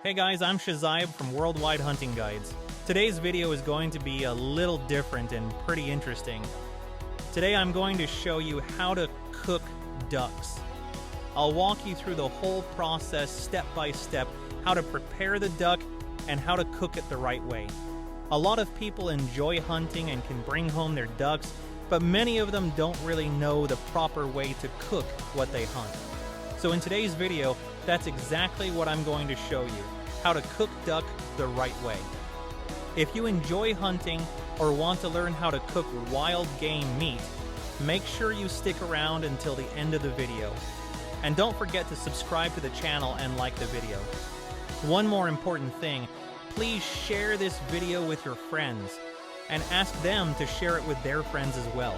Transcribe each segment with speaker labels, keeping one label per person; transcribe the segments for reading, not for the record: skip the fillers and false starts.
Speaker 1: Hey guys, I'm Shazib from Worldwide Hunting Guides. Today's video is going to be a little different and pretty interesting. Today I'm going to show you how to cook ducks. I'll walk you through the whole process step by step, how to prepare the duck and how to cook it the right way. A lot of people enjoy hunting and can bring home their ducks, but many of them don't really know the proper way to cook what they hunt. So in today's video, that's exactly what I'm going to show you, how to cook duck the right way. If you enjoy hunting or want to learn how to cook wild game meat, make sure you stick around until the end of the video. And don't forget to subscribe to the channel and like the video. One more important thing, please share this video with your friends and ask them to share it with their friends as well.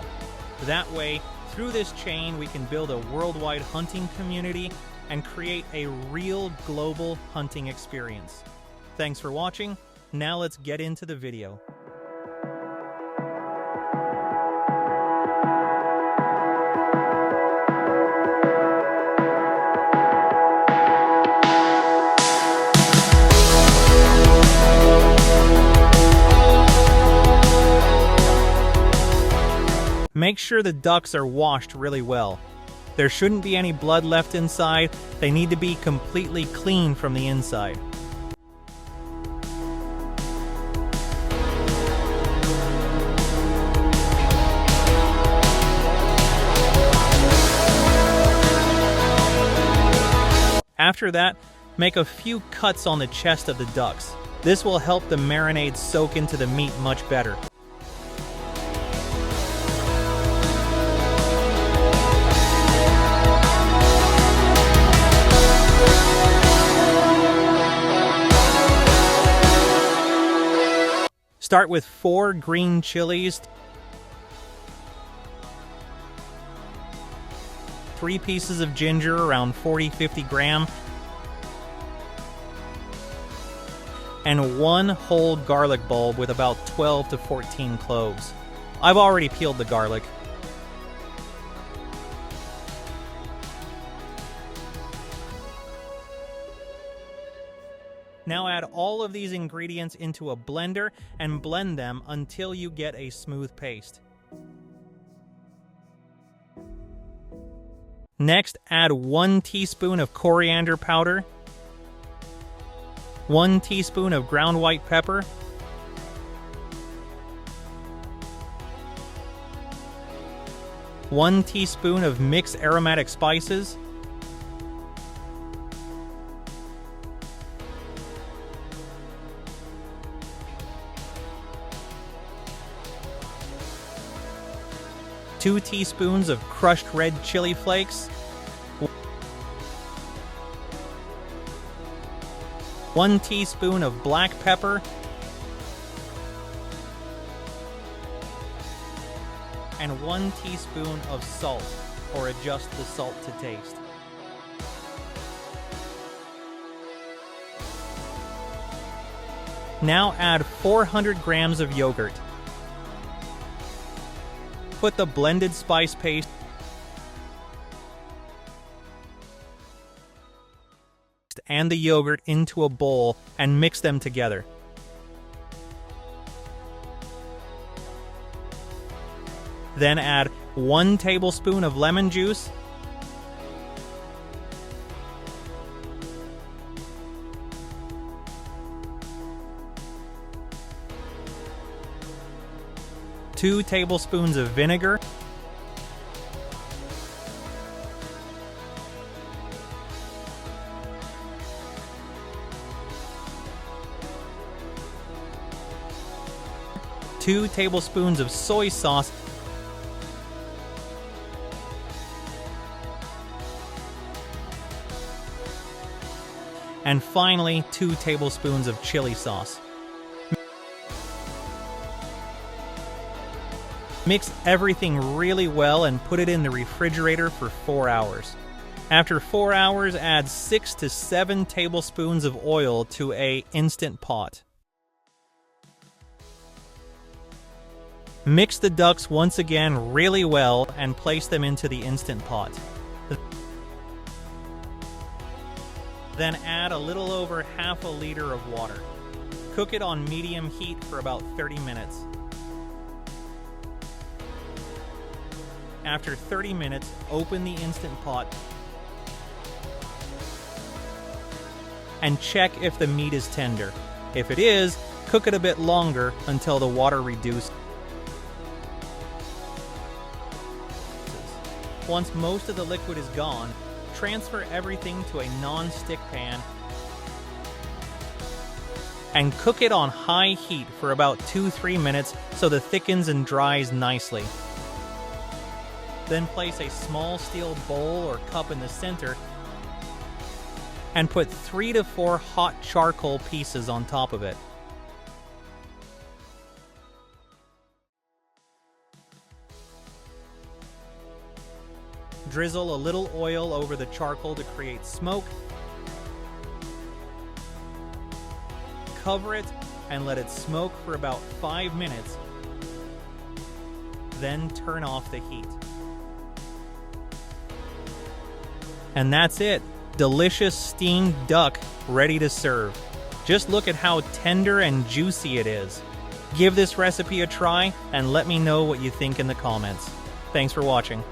Speaker 1: That way, through this chain, we can build a worldwide hunting community and create a real global hunting experience. Thanks for watching. Now let's get into the video. Make sure the ducks are washed really well. There shouldn't be any blood left inside. They need to be completely clean from the inside. After that, make a few cuts on the chest of the ducks. This will help the marinade soak into the meat much better. Start with 4 green chilies, 3 pieces of ginger, around 40-50 grams, and 1 whole garlic bulb with about 12 to 14 cloves. I've already peeled the garlic. Now add all of these ingredients into a blender and blend them until you get a smooth paste. Next, add 1 teaspoon of coriander powder, 1 teaspoon of ground white pepper, 1 teaspoon of mixed aromatic spices, 2 teaspoons of crushed red chili flakes, 1 teaspoon of black pepper, and 1 teaspoon of salt, or adjust the salt to taste. Now add 400 grams of yogurt. Put the blended spice paste and the yogurt into a bowl and mix them together. Then add 1 tablespoon of lemon juice, two tablespoons of vinegar, two tablespoons of soy sauce, and finally 2 tablespoons of chili sauce. Mix everything really well and put it in the refrigerator for 4 hours. After 4 hours, add 6 to 7 tablespoons of oil to an instant pot. Mix the ducks once again really well and place them into the Instant Pot. Then add a little over half a liter of water. Cook it on medium heat for about 30 minutes. After 30 minutes, open the Instant Pot and check if the meat is tender. If it is, cook it a bit longer until the water reduces. Once most of the liquid is gone, transfer everything to a non-stick pan and cook it on high heat for about 2-3 minutes so it thickens and dries nicely. Then place a small steel bowl or cup in the center and put 3 to 4 hot charcoal pieces on top of it. Drizzle a little oil over the charcoal to create smoke. Cover it and let it smoke for about 5 minutes. Then turn off the heat. And that's it. Delicious steamed duck ready to serve. Just look at how tender and juicy it is. Give this recipe a try and let me know what you think in the comments. Thanks for watching.